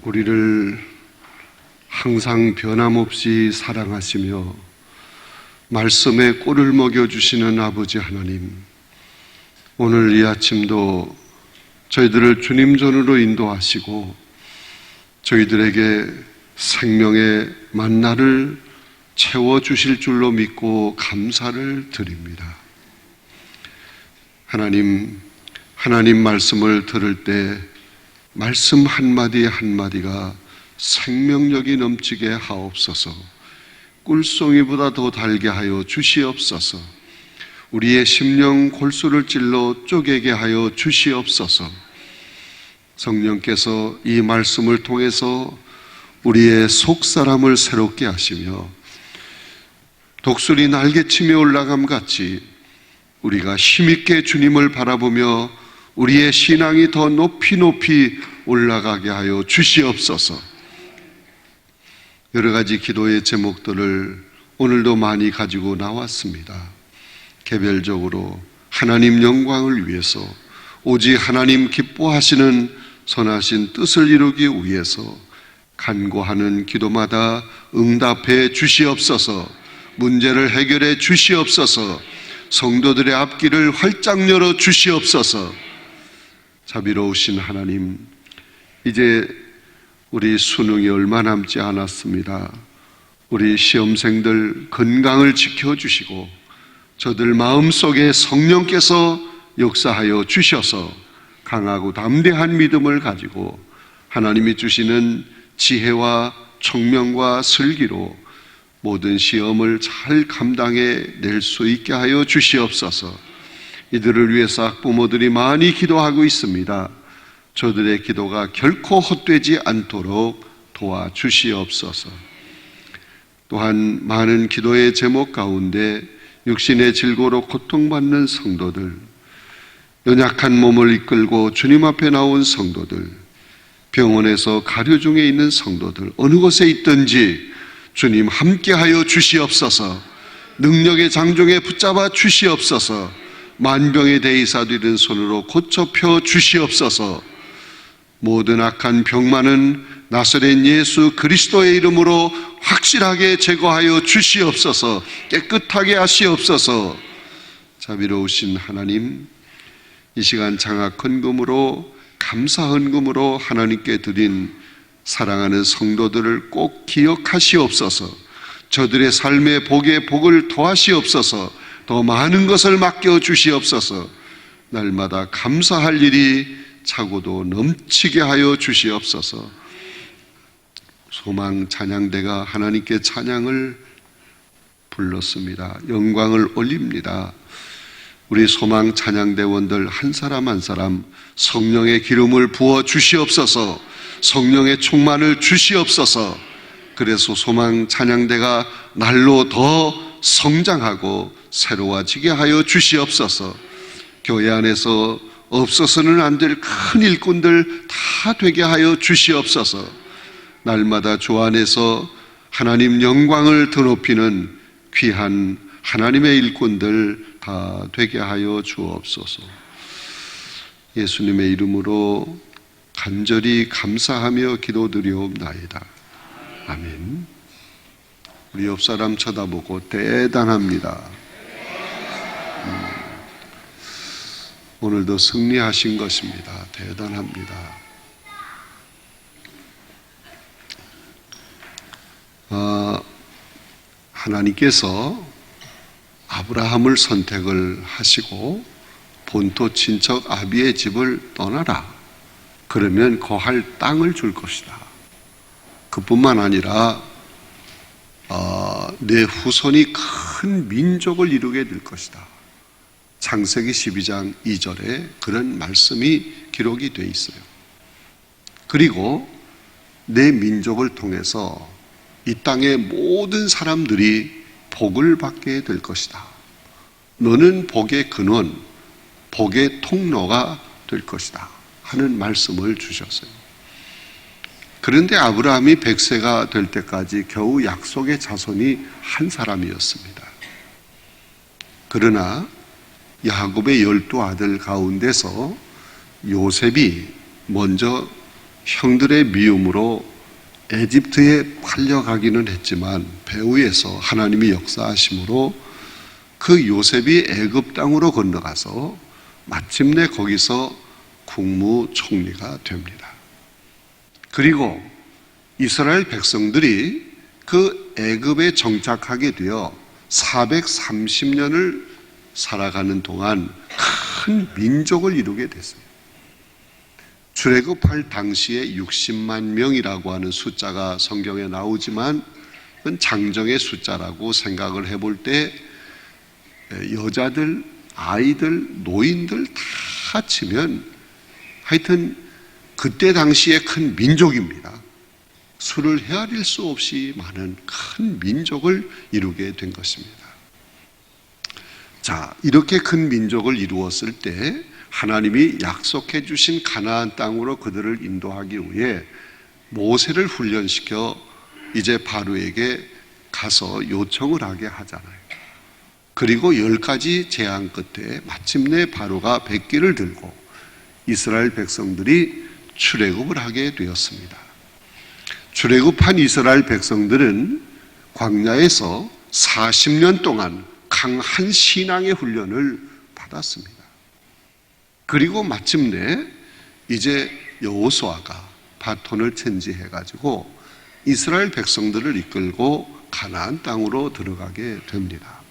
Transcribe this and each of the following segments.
우리를 항상 변함없이 사랑하시며 말씀에 꿀을 먹여주시는 아버지 하나님, 오늘 이 아침도 저희들을 주님 전으로 인도하시고 저희들에게 생명의 만나를 채워주실 줄로 믿고 감사를 드립니다. 하나님 말씀을 들을 때 말씀 한마디 한마디가 생명력이 넘치게 하옵소서. 꿀송이보다 더 달게 하여 주시옵소서. 우리의 심령 골수를 찔러 쪼개게 하여 주시옵소서. 성령께서 이 말씀을 통해서 우리의 속사람을 새롭게 하시며 독수리 날개치며 올라감 같이 우리가 힘있게 주님을 바라보며 우리의 신앙이 더 높이 올라가게 하여 주시옵소서. 여러 가지 기도의 제목들을 오늘도 많이 가지고 나왔습니다. 개별적으로 하나님 영광을 위해서, 오직 하나님 기뻐하시는 선하신 뜻을 이루기 위해서 간구하는 기도마다 응답해 주시옵소서. 문제를 해결해 주시옵소서. 성도들의 앞길을 활짝 열어 주시옵소서. 자비로우신 하나님, 이제 우리 수능이 얼마 남지 않았습니다. 우리 시험생들 건강을 지켜주시고 저들 마음속에 성령께서 역사하여 주셔서 강하고 담대한 믿음을 가지고 하나님이 주시는 지혜와 총명과 슬기로 모든 시험을 잘 감당해 낼 수 있게 하여 주시옵소서. 이들을 위해서 학부모들이 많이 기도하고 있습니다. 저들의 기도가 결코 헛되지 않도록 도와주시옵소서. 또한 많은 기도의 제목 가운데 육신의 질고로 고통받는 성도들, 연약한 몸을 이끌고 주님 앞에 나온 성도들, 병원에서 가려 중에 있는 성도들, 어느 곳에 있든지 주님 함께하여 주시옵소서. 능력의 장종에 붙잡아 주시옵소서. 만병의 대의사 되는 손으로 고쳐 펴 주시옵소서. 모든 악한 병만은 나사렛 예수 그리스도의 이름으로 확실하게 제거하여 주시옵소서. 깨끗하게 하시옵소서. 자비로우신 하나님, 이 시간 장학 헌금으로, 감사 헌금으로 하나님께 드린 사랑하는 성도들을 꼭 기억하시옵소서. 저들의 삶의 복에 복을 더하시옵소서. 더 많은 것을 맡겨 주시옵소서. 날마다 감사할 일이 차고도 넘치게 하여 주시옵소서. 소망 찬양대가 하나님께 찬양을 불렀습니다. 영광을 올립니다. 우리 소망 찬양대원들 한 사람 한 사람 성령의 기름을 부어 주시옵소서. 성령의 충만을 주시옵소서. 그래서 소망 찬양대가 날로 더 성장하고 새로워지게 하여 주시옵소서. 교회 안에서 없어서는 안 될 큰 일꾼들 다 되게 하여 주시옵소서. 날마다 주 안에서 하나님 영광을 드높이는 귀한 하나님의 일꾼들 다 되게 하여 주옵소서. 예수님의 이름으로 간절히 감사하며 기도드리옵나이다. 아멘. 우리 옆 사람 쳐다보고 대단합니다. 오늘도 승리하신 것입니다. 대단합니다. 하나님께서 아브라함을 선택을 하시고 본토 친척 아비의 집을 떠나라. 그러면 거할 땅을 줄 것이다. 그뿐만 아니라 내 후손이 큰 민족을 이루게 될 것이다. 창세기 12장 2절에 그런 말씀이 기록이 되어 있어요. 그리고 내 민족을 통해서 이 땅의 모든 사람들이 복을 받게 될 것이다. 너는 복의 근원, 복의 통로가 될 것이다 하는 말씀을 주셨어요. 그런데 아브라함이 100세가 될 때까지 겨우 약속의 자손이 한 사람이었습니다. 그러나 야곱의 12 아들 가운데서 요셉이 먼저 형들의 미움으로 에집트에 팔려가기는 했지만 배후에서 하나님이 역사하심으로 그 요셉이 애굽 땅으로 건너가서 마침내 거기서 국무총리가 됩니다. 그리고 이스라엘 백성들이 그 애굽에 정착하게 되어 430년을 살아가는 동안 큰 민족을 이루게 됐어요. 출애굽할 당시에 60만 명이라고 하는 숫자가 성경에 나오지만 그건 장정의 숫자라고 생각을 해볼 때 여자들, 아이들, 노인들 다 치면 하여튼 그때 당시에 큰 민족입니다. 수를 헤아릴 수 없이 많은 큰 민족을 이루게 된 것입니다. 자, 이렇게 큰 민족을 이루었을 때 하나님이 약속해 주신 가나안 땅으로 그들을 인도하기 위해 모세를 훈련시켜 이제 바로에게 가서 요청을 하게 하잖아요. 그리고 10가지 재앙 끝에 마침내 바로가 백기를 들고 이스라엘 백성들이 출애굽을 하게 되었습니다. 출애굽한 이스라엘 백성들은 광야에서 40년 동안 강한 신앙의 훈련을 받았습니다. 그리고 마침내 이제 여호수아가 바톤을 채지해가지고 이스라엘 백성들을 이끌고 가나안 땅으로 들어가게 됩니다.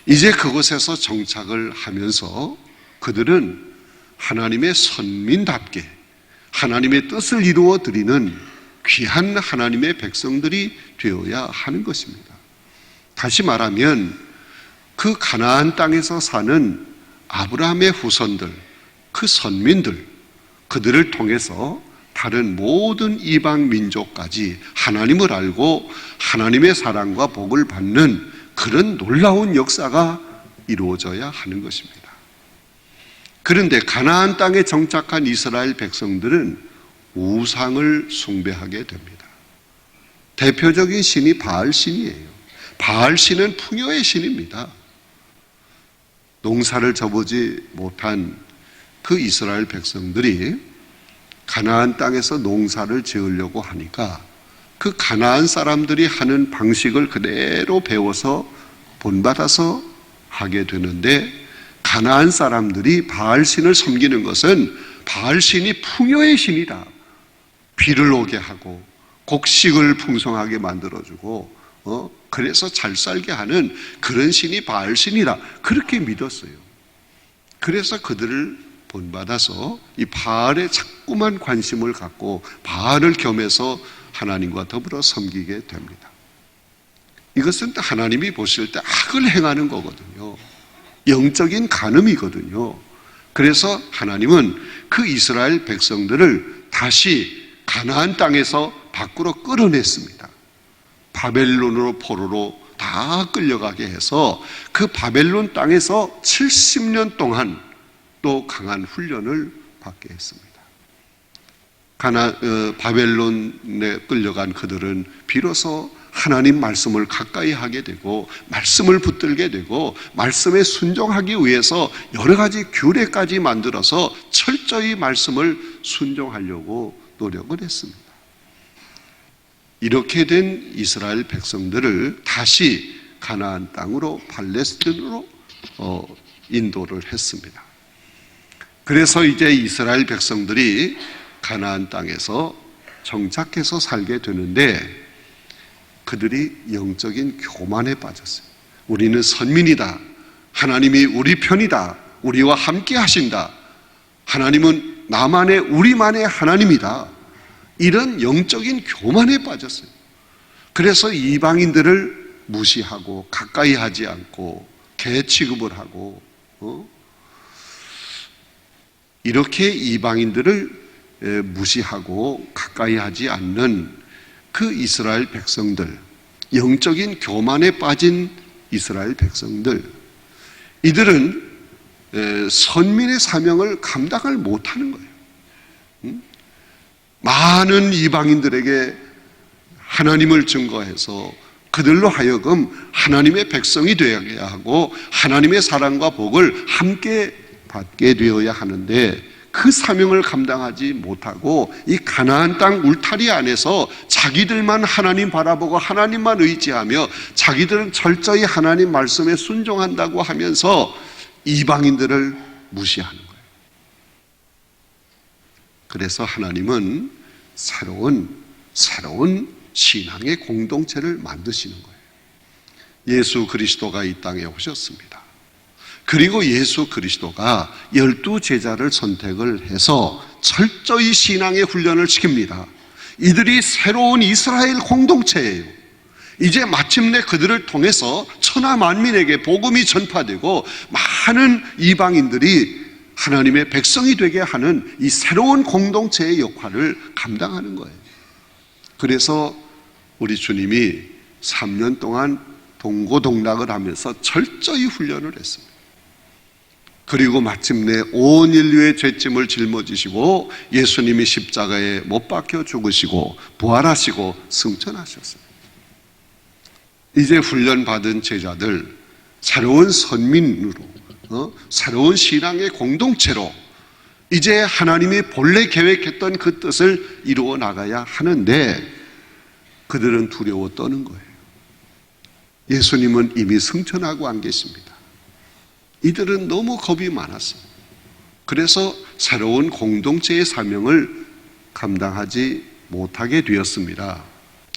이제 그곳에서 정착을 하면서 그들은 하나님의 선민답게 하나님의 뜻을 이루어 드리는 귀한 하나님의 백성들이 되어야 하는 것입니다. 다시 말하면 그 가나안 땅에서 사는 아브라함의 후손들, 그 선민들, 그들을 통해서 다른 모든 이방 민족까지 하나님을 알고 하나님의 사랑과 복을 받는 그런 놀라운 역사가 이루어져야 하는 것입니다. 그런데 가나안 땅에 정착한 이스라엘 백성들은 우상을 숭배하게 됩니다. 대표적인 신이 바알신이에요. 바알신은 풍요의 신입니다. 농사를 져보지 못한 그 이스라엘 백성들이 가나안 땅에서 농사를 지으려고 하니까 그 가나안 사람들이 하는 방식을 그대로 배워서 본받아서 하게 되는데, 가나안 사람들이 바알신을 섬기는 것은 바알신이 풍요의 신이다, 비를 오게 하고 곡식을 풍성하게 만들어주고 그래서 잘 살게 하는 그런 신이 바알신이다, 그렇게 믿었어요. 그래서 그들을 본받아서 이 바알에 자꾸만 관심을 갖고 바알을 겸해서 하나님과 더불어 섬기게 됩니다. 이것은 하나님이 보실 때 악을 행하는 거거든요. 영적인 간음이거든요. 그래서 하나님은 그 이스라엘 백성들을 다시 가나안 땅에서 밖으로 끌어냈습니다. 바벨론으로 포로로 다 끌려가게 해서 그 바벨론 땅에서 70년 동안 또 강한 훈련을 받게 했습니다. 바벨론에 끌려간 그들은 비로소 하나님 말씀을 가까이 하게 되고 말씀을 붙들게 되고 말씀에 순종하기 위해서 여러 가지 규례까지 만들어서 철저히 말씀을 순종하려고 노력을 했습니다. 이렇게 된 이스라엘 백성들을 다시 가나안 땅으로 팔레스틴으로 인도를 했습니다. 그래서 이제 이스라엘 백성들이 가나안 땅에서 정착해서 살게 되는데 그들이 영적인 교만에 빠졌어요. 우리는 선민이다, 하나님이 우리 편이다, 우리와 함께 하신다, 하나님은 나만의 우리만의 하나님이다, 이런 영적인 교만에 빠졌어요. 그래서 이방인들을 무시하고 가까이 하지 않고 개 취급을 하고 이렇게 이방인들을 무시하고 가까이 하지 않는 그 이스라엘 백성들, 영적인 교만에 빠진 이스라엘 백성들, 이들은 선민의 사명을 감당을 못하는 거예요. 많은 이방인들에게 하나님을 증거해서 그들로 하여금 하나님의 백성이 되어야 하고 하나님의 사랑과 복을 함께 받게 되어야 하는데 그 사명을 감당하지 못하고 이 가나안 땅 울타리 안에서 자기들만 하나님 바라보고 하나님만 의지하며 자기들은 철저히 하나님 말씀에 순종한다고 하면서 이방인들을 무시하는 거예요. 그래서 하나님은 새로운 신앙의 공동체를 만드시는 거예요. 예수 그리스도가 이 땅에 오셨습니다. 그리고 예수 그리스도가 12제자를 선택을 해서 철저히 신앙의 훈련을 시킵니다. 이들이 새로운 이스라엘 공동체예요. 이제 마침내 그들을 통해서 천하 만민에게 복음이 전파되고 많은 이방인들이 하나님의 백성이 되게 하는 이 새로운 공동체의 역할을 감당하는 거예요. 그래서 우리 주님이 3년 동안 동고동락을 하면서 철저히 훈련을 했습니다. 그리고 마침내 온 인류의 죄짐을 짊어지시고 예수님이 십자가에 못 박혀 죽으시고 부활하시고 승천하셨어요. 이제 훈련받은 제자들, 새로운 선민으로, 새로운 신앙의 공동체로 이제 하나님이 본래 계획했던 그 뜻을 이루어 나가야 하는데 그들은 두려워 떠는 거예요. 예수님은 이미 승천하고 안 계십니다. 이들은 너무 겁이 많았어요. 그래서 새로운 공동체의 사명을 감당하지 못하게 되었습니다.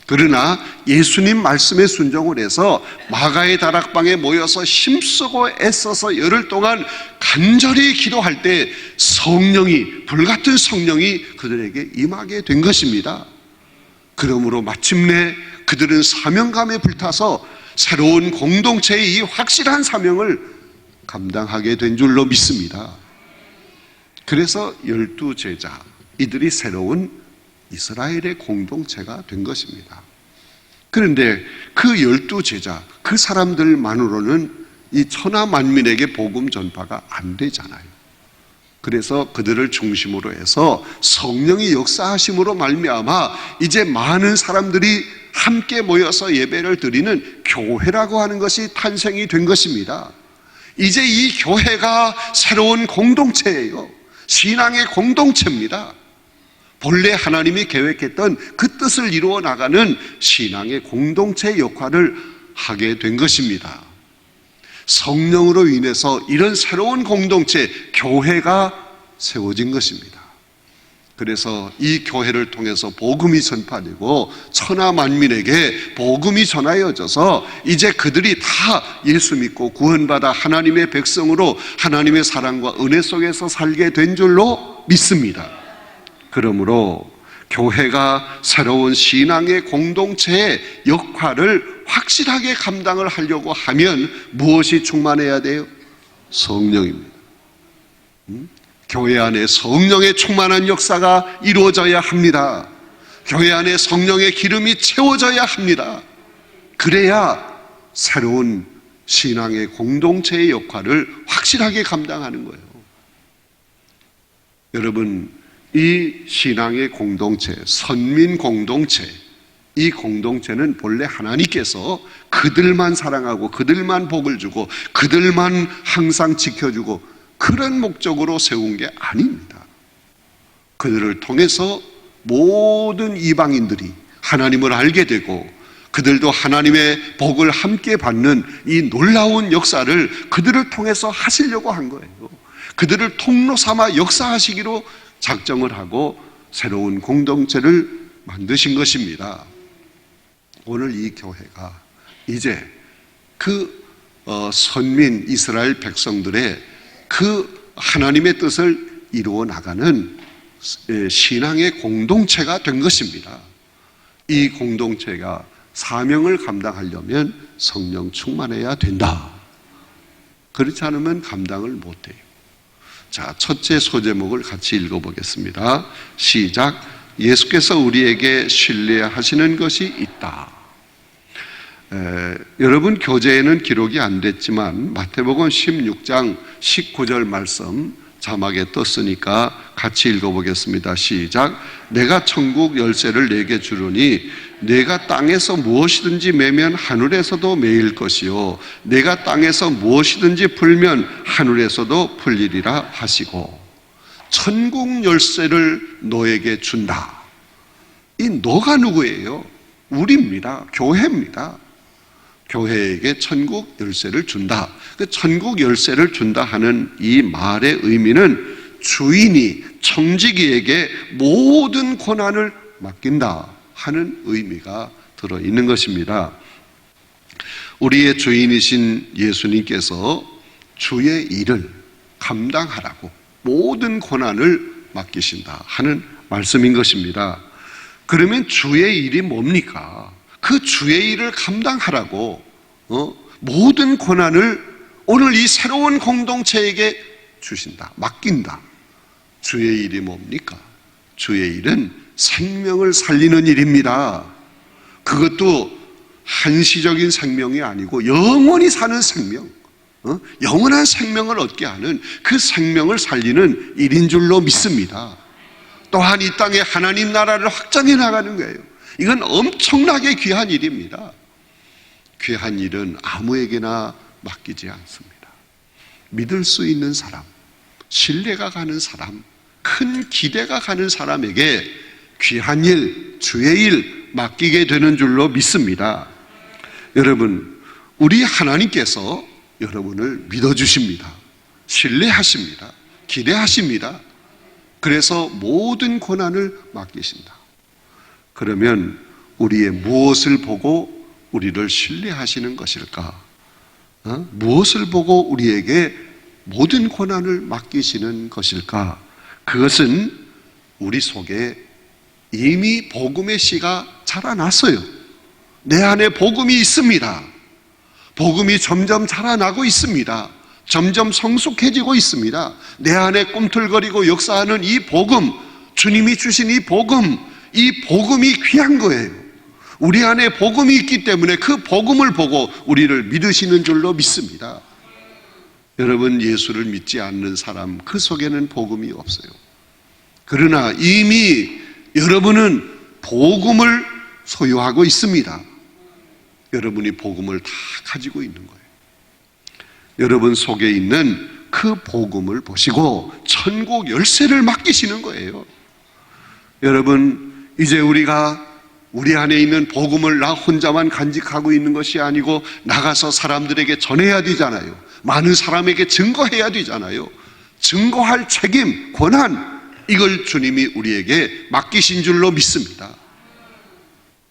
그러나 예수님 말씀에 순종을 해서 마가의 다락방에 모여서 힘쓰고 애써서 열흘 동안 간절히 기도할 때 성령이, 불같은 성령이 그들에게 임하게 된 것입니다. 그러므로 마침내 그들은 사명감에 불타서 새로운 공동체의 이 확실한 사명을 감당하게 된 줄로 믿습니다. 그래서 12제자, 이들이 새로운 이스라엘의 공동체가 된 것입니다. 그런데 그 12제자, 그 사람들만으로는 이 천하 만민에게 복음 전파가 안 되잖아요. 그래서 그들을 중심으로 해서 성령이 역사하심으로 말미암아 이제 많은 사람들이 함께 모여서 예배를 드리는 교회라고 하는 것이 탄생이 된 것입니다. 이제 이 교회가 새로운 공동체예요. 신앙의 공동체입니다. 본래 하나님이 계획했던 그 뜻을 이루어 나가는 신앙의 공동체 역할을 하게 된 것입니다. 성령으로 인해서 이런 새로운 공동체, 교회가 세워진 것입니다. 그래서 이 교회를 통해서 복음이 전파되고 천하 만민에게 복음이 전하여져서 이제 그들이 다 예수 믿고 구원받아 하나님의 백성으로 하나님의 사랑과 은혜 속에서 살게 된 줄로 믿습니다. 그러므로 교회가 새로운 신앙의 공동체의 역할을 확실하게 감당을 하려고 하면 무엇이 충만해야 돼요? 성령입니다. 교회 안에 성령의 충만한 역사가 이루어져야 합니다. 교회 안에 성령의 기름이 채워져야 합니다. 그래야 새로운 신앙의 공동체의 역할을 확실하게 감당하는 거예요. 여러분, 이 신앙의 공동체, 선민 공동체, 이 공동체는 본래 하나님께서 그들만 사랑하고 그들만 복을 주고 그들만 항상 지켜주고 그런 목적으로 세운 게 아닙니다. 그들을 통해서 모든 이방인들이 하나님을 알게 되고 그들도 하나님의 복을 함께 받는 이 놀라운 역사를 그들을 통해서 하시려고 한 거예요. 그들을 통로 삼아 역사하시기로 작정을 하고 새로운 공동체를 만드신 것입니다. 오늘 이 교회가 이제 그 선민 이스라엘 백성들의 그 하나님의 뜻을 이루어 나가는 신앙의 공동체가 된 것입니다. 이 공동체가 사명을 감당하려면 성령 충만해야 된다. 그렇지 않으면 감당을 못해요. 자, 첫째 소제목을 같이 읽어보겠습니다. 시작. 예수께서 우리에게 신뢰하시는 것이 있다. 여러분 교재에는 기록이 안 됐지만 마태복음 16장 19절 말씀 자막에 떴으니까 같이 읽어보겠습니다. 시작. 내가 천국 열쇠를 내게 주르니 내가 땅에서 무엇이든지 매면 하늘에서도 매일 것이요 내가 땅에서 무엇이든지 풀면 하늘에서도 풀리리라 하시고. 천국 열쇠를 너에게 준다. 이 너가 누구예요? 우리입니다. 교회입니다. 교회에게 천국 열쇠를 준다. 그 천국 열쇠를 준다 하는 이 말의 의미는 주인이 청지기에게 모든 권한을 맡긴다 하는 의미가 들어있는 것입니다. 우리의 주인이신 예수님께서 주의 일을 감당하라고 모든 권한을 맡기신다 하는 말씀인 것입니다. 그러면 주의 일이 뭡니까? 그 주의 일을 감당하라고 모든 권한을 오늘 이 새로운 공동체에게 주신다, 맡긴다. 주의 일이 뭡니까? 주의 일은 생명을 살리는 일입니다. 그것도 한시적인 생명이 아니고 영원히 사는 생명, 영원한 생명을 얻게 하는 그 생명을 살리는 일인 줄로 믿습니다. 또한 이 땅에 하나님 나라를 확장해 나가는 거예요. 이건 엄청나게 귀한 일입니다. 귀한 일은 아무에게나 맡기지 않습니다. 믿을 수 있는 사람, 신뢰가 가는 사람, 큰 기대가 가는 사람에게 귀한 일, 주의 일 맡기게 되는 줄로 믿습니다. 여러분, 우리 하나님께서 여러분을 믿어주십니다. 신뢰하십니다. 기대하십니다. 그래서 모든 권한을 맡기신다. 그러면 우리의 무엇을 보고 우리를 신뢰하시는 것일까? 무엇을 보고 우리에게 모든 권한을 맡기시는 것일까? 그것은 우리 속에 이미 복음의 씨가 자라났어요. 내 안에 복음이 있습니다. 복음이 점점 자라나고 있습니다. 점점 성숙해지고 있습니다. 내 안에 꿈틀거리고 역사하는 이 복음, 주님이 주신 이 복음이 귀한 거예요. 우리 안에 복음이 있기 때문에 그 복음을 보고 우리를 믿으시는 줄로 믿습니다. 여러분, 예수를 믿지 않는 사람, 그 속에는 복음이 없어요. 그러나 이미 여러분은 복음을 소유하고 있습니다. 여러분이 복음을 다 가지고 있는 거예요. 여러분 속에 있는 그 복음을 보시고 천국 열쇠를 맡기시는 거예요. 여러분, 이제 우리가 우리 안에 있는 복음을 나 혼자만 간직하고 있는 것이 아니고 나가서 사람들에게 전해야 되잖아요. 많은 사람에게 증거해야 되잖아요. 증거할 책임, 권한, 이걸 주님이 우리에게 맡기신 줄로 믿습니다.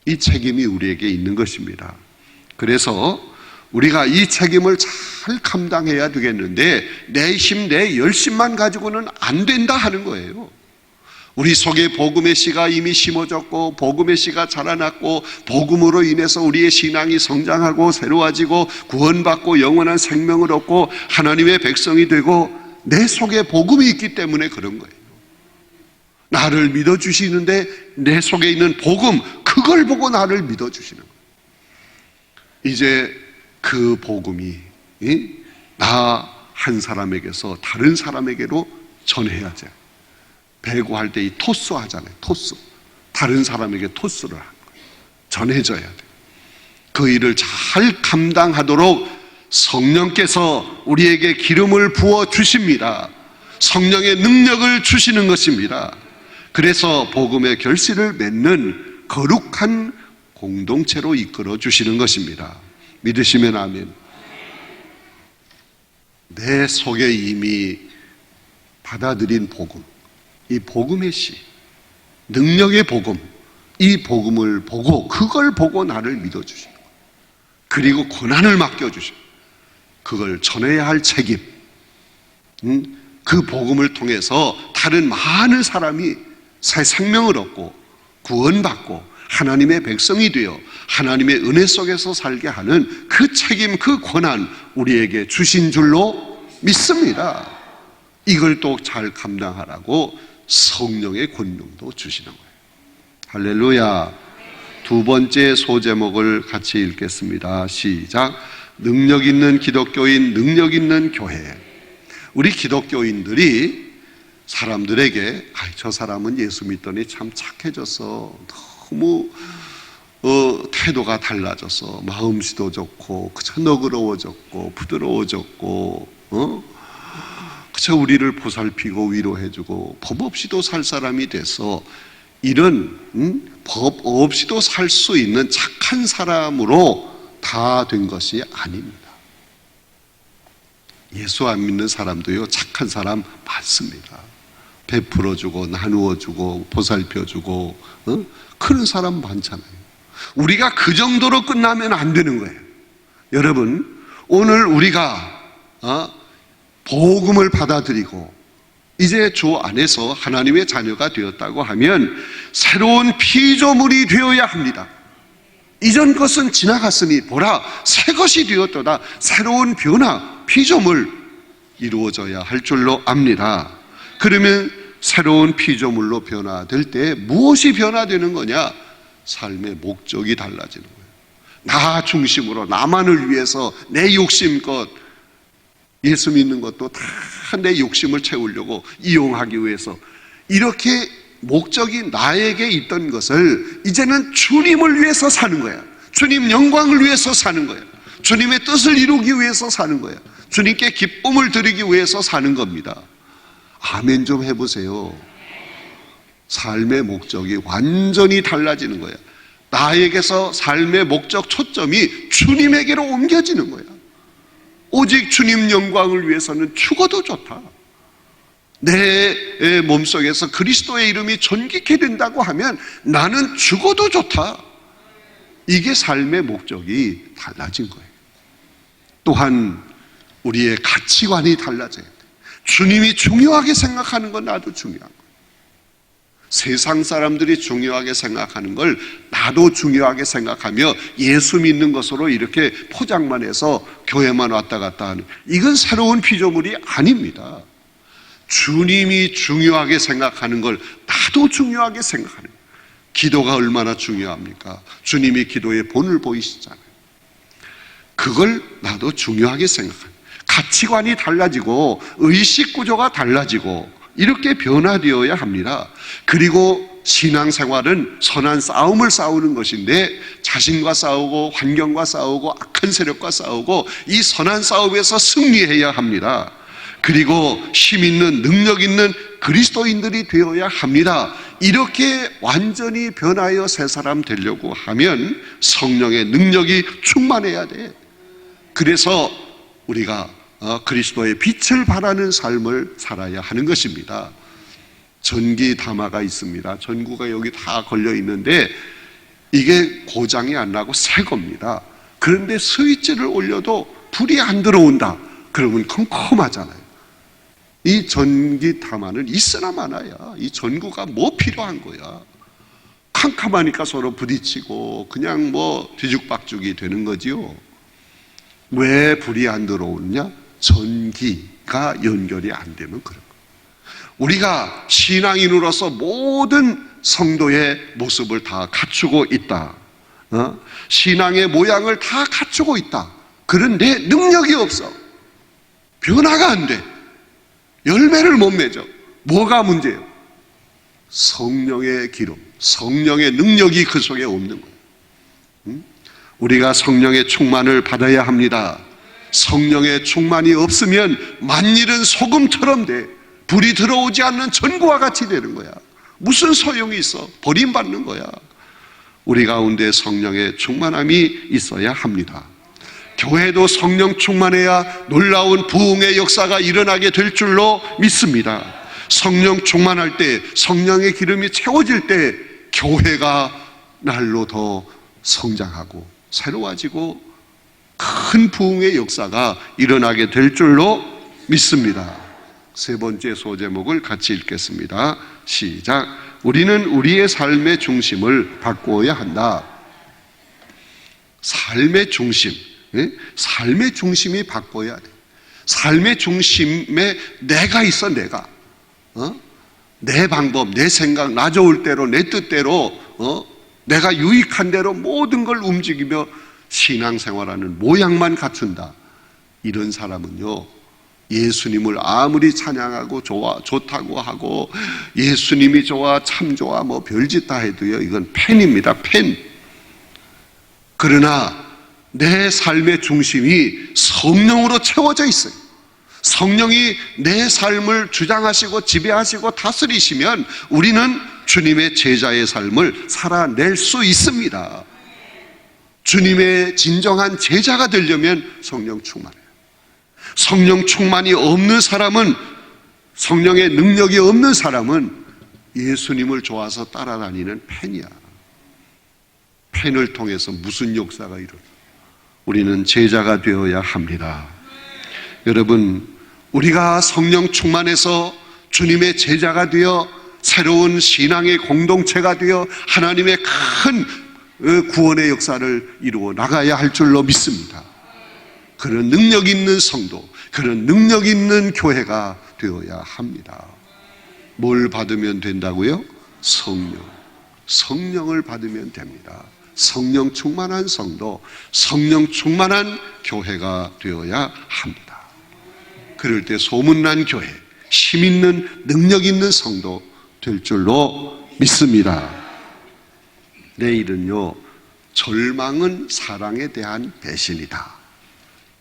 이 책임이 우리에게 있는 것입니다. 그래서 우리가 이 책임을 잘 감당해야 되겠는데 내 힘, 내 열심만 가지고는 안 된다 하는 거예요. 우리 속에 복음의 씨가 이미 심어졌고 복음의 씨가 자라났고 복음으로 인해서 우리의 신앙이 성장하고 새로워지고 구원받고 영원한 생명을 얻고 하나님의 백성이 되고 내 속에 복음이 있기 때문에 그런 거예요. 나를 믿어주시는데 내 속에 있는 복음, 그걸 보고 나를 믿어주시는 거예요. 이제 그 복음이 나 한 사람에게서 다른 사람에게로 전해야죠. 배구할 때 이 토스 하잖아요. 토스. 다른 사람에게 토스를 하는 거예요. 전해져야 돼요. 그 일을 잘 감당하도록 성령께서 우리에게 기름을 부어 주십니다. 성령의 능력을 주시는 것입니다. 그래서 복음의 결실을 맺는 거룩한 공동체로 이끌어 주시는 것입니다. 믿으시면 아멘. 내 속에 이미 받아들인 복음, 이 복음의 씨, 능력의 복음, 이 복음을 보고 그걸 보고 나를 믿어주시는 거예요. 그리고 권한을 맡겨주시고 그걸 전해야 할 책임, 그 복음을 통해서 다른 많은 사람이 새 생명을 얻고 구원받고 하나님의 백성이 되어 하나님의 은혜 속에서 살게 하는 그 책임, 그 권한 우리에게 주신 줄로 믿습니다. 이걸 또 잘 감당하라고 성령의 권능도 주시는 거예요. 할렐루야. 두 번째 소제목을 같이 읽겠습니다. 시작. 능력 있는 기독교인, 능력 있는 교회. 우리 기독교인들이 사람들에게 저 사람은 예수 믿더니 참 착해졌어, 너무 태도가 달라져서 마음씨도 좋고 그저 너그러워졌고 부드러워졌고 그저 우리를 보살피고 위로해주고 법 없이도 살 사람이 돼서 이런 법 없이도 살 수 있는 착한 사람으로 다 된 것이 아닙니다. 예수 안 믿는 사람도요, 착한 사람 많습니다. 베풀어주고 나누어주고 보살펴주고 그런 사람 많잖아요. 우리가 그 정도로 끝나면 안 되는 거예요. 여러분, 오늘 우리가 복음을 받아들이고 이제 주 안에서 하나님의 자녀가 되었다고 하면 새로운 피조물이 되어야 합니다. 이전 것은 지나갔으니 보라 새 것이 되었도다. 새로운 변화, 피조물 이루어져야 할 줄로 압니다. 그러면 새로운 피조물로 변화될 때 무엇이 변화되는 거냐? 삶의 목적이 달라지는 거예요. 나 중심으로 나만을 위해서 내 욕심껏, 예수 믿는 것도 다 내 욕심을 채우려고 이용하기 위해서 이렇게 목적이 나에게 있던 것을 이제는 주님을 위해서 사는 거야. 주님 영광을 위해서 사는 거야. 주님의 뜻을 이루기 위해서 사는 거야. 주님께 기쁨을 드리기 위해서 사는 겁니다. 아멘 좀 해보세요. 삶의 목적이 완전히 달라지는 거야. 나에게서 삶의 목적 초점이 주님에게로 옮겨지는 거야. 오직 주님 영광을 위해서는 죽어도 좋다. 내 몸속에서 그리스도의 이름이 존귀케 된다고 하면 나는 죽어도 좋다. 이게 삶의 목적이 달라진 거예요. 또한 우리의 가치관이 달라져야 돼. 주님이 중요하게 생각하는 건 나도 중요한 거예요. 세상 사람들이 중요하게 생각하는 걸 나도 중요하게 생각하며 예수 믿는 것으로 이렇게 포장만 해서 교회만 왔다 갔다 하는, 이건 새로운 피조물이 아닙니다. 주님이 중요하게 생각하는 걸 나도 중요하게 생각하는 거예요. 기도가 얼마나 중요합니까? 주님이 기도의 본을 보이시잖아요. 그걸 나도 중요하게 생각하는 거예요. 가치관이 달라지고 의식 구조가 달라지고 이렇게 변화되어야 합니다. 그리고 신앙생활은 선한 싸움을 싸우는 것인데 자신과 싸우고 환경과 싸우고 악한 세력과 싸우고 이 선한 싸움에서 승리해야 합니다. 그리고 힘 있는 능력 있는 그리스도인들이 되어야 합니다. 이렇게 완전히 변하여 새 사람 되려고 하면 성령의 능력이 충만해야 돼. 그래서 우리가 그리스도의 빛을 발하는 삶을 살아야 하는 것입니다. 전기 담화가 있습니다. 전구가 여기 다 걸려 있는데 이게 고장이 안 나고 새 겁니다. 그런데 스위치를 올려도 불이 안 들어온다. 그러면 컴컴하잖아요. 이 전기 담화는 있으나 마나야. 이 전구가 뭐 필요한 거야. 캄캄하니까 서로 부딪히고 그냥 뭐 뒤죽박죽이 되는 거지요. 왜 불이 안 들어오느냐? 전기가 연결이 안 되면 그런 거예요. 우리가 신앙인으로서 모든 성도의 모습을 다 갖추고 있다. 신앙의 모양을 다 갖추고 있다. 그런데 능력이 없어. 변화가 안 돼. 열매를 못 맺어. 뭐가 문제예요? 성령의 기름, 성령의 능력이 그 속에 없는 거예요. 우리가 성령의 충만을 받아야 합니다. 성령의 충만이 없으면 만일은 소금처럼 돼. 불이 들어오지 않는 전구와 같이 되는 거야. 무슨 소용이 있어? 버림받는 거야. 우리 가운데 성령의 충만함이 있어야 합니다. 교회도 성령 충만해야 놀라운 부흥의 역사가 일어나게 될 줄로 믿습니다. 성령 충만할 때, 성령의 기름이 채워질 때 교회가 날로 더 성장하고 새로워지고 큰 부흥의 역사가 일어나게 될 줄로 믿습니다. 세 번째 소제목을 같이 읽겠습니다. 시작. 우리는 우리의 삶의 중심을 바꾸어야 한다. 삶의 중심, 삶의 중심이 바꿔야 돼. 삶의 중심에 내가 있어. 내가 내 방법, 내 생각, 나 좋을 대로, 내 뜻대로 내가 유익한 대로 모든 걸 움직이며 신앙생활하는 모양만 갖춘다. 이런 사람은요, 예수님을 아무리 찬양하고 좋다고 하고 예수님이 좋아 참 좋아 뭐 별짓 다 해도요, 이건 펜입니다. 펜. 그러나 내 삶의 중심이 성령으로 채워져 있어요. 성령이 내 삶을 주장하시고 지배하시고 다스리시면 우리는 주님의 제자의 삶을 살아낼 수 있습니다. 주님의 진정한 제자가 되려면 성령 충만해요. 성령 충만이 없는 사람은, 성령의 능력이 없는 사람은 예수님을 좋아서 따라다니는 팬이야. 팬을 통해서 무슨 역사가 일어나? 우리는 제자가 되어야 합니다. 여러분, 우리가 성령 충만해서 주님의 제자가 되어 새로운 신앙의 공동체가 되어 하나님의 큰 구원의 역사를 이루어 나가야 할 줄로 믿습니다. 그런 능력 있는 성도, 그런 능력 있는 교회가 되어야 합니다. 뭘 받으면 된다고요? 성령을 받으면 됩니다. 성령 충만한 성도, 성령 충만한 교회가 되어야 합니다. 그럴 때 소문난 교회, 힘 있는 능력 있는 성도 될 줄로 믿습니다. 내일은요, 절망은 사랑에 대한 배신이다.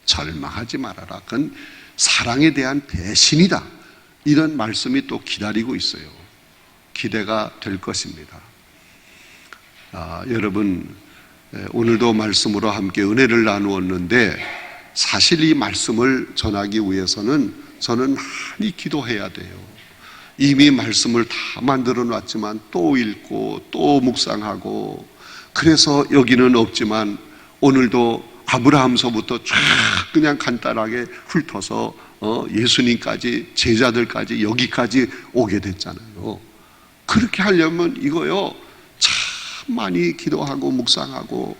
절망하지 말아라. 그건 사랑에 대한 배신이다. 이런 말씀이 또 기다리고 있어요. 기대가 될 것입니다. 여러분, 오늘도 말씀으로 함께 은혜를 나누었는데, 사실 이 말씀을 전하기 위해서는 저는 많이 기도해야 돼요. 이미 말씀을 다 만들어 놨지만 또 읽고 또 묵상하고, 그래서 여기는 없지만 오늘도 아브라함서부터 쫙 그냥 간단하게 훑어서 예수님까지, 제자들까지, 여기까지 오게 됐잖아요. 그렇게 하려면 이거요, 참 많이 기도하고 묵상하고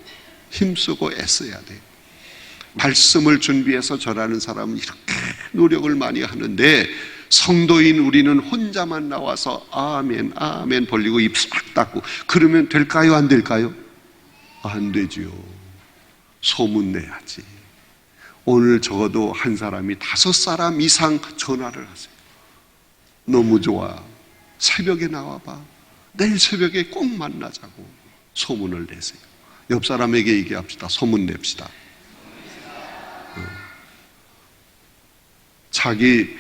힘쓰고 애써야 돼요. 말씀을 준비해서 전하는 사람은 이렇게 노력을 많이 하는데, 성도인 우리는 혼자만 나와서 아멘 아멘 벌리고 입 싹 닫고 그러면 될까요? 안 될까요? 안 되지요. 소문내야지. 오늘 적어도 한 사람이 5사람 이상 전화를 하세요. 너무 좋아, 새벽에 나와봐, 내일 새벽에 꼭 만나자고 소문을 내세요. 옆 사람에게 얘기합시다. 소문 냅시다. 자기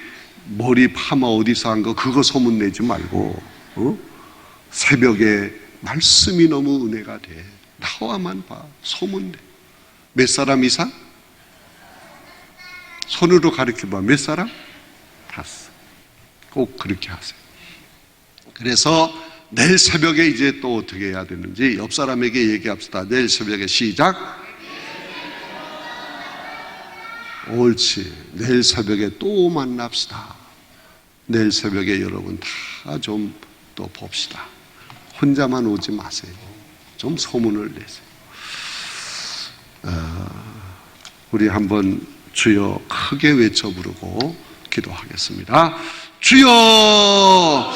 머리 파마 어디서 한 거 그거 소문내지 말고, 새벽에 말씀이 너무 은혜가 돼. 나와만 봐. 소문내. 몇 사람 이상? 손으로 가르쳐봐. 몇 사람? 5. 꼭 그렇게 하세요. 그래서 내일 새벽에 이제 또 어떻게 해야 되는지 옆 사람에게 얘기합시다. 내일 새벽에 시작. 옳지. 내일 새벽에 또 만납시다. 내일 새벽에 여러분 다 좀 또 봅시다. 혼자만 오지 마세요. 좀 소문을 내세요. 우리 한번 주여 크게 외쳐 부르고 기도하겠습니다. 주여!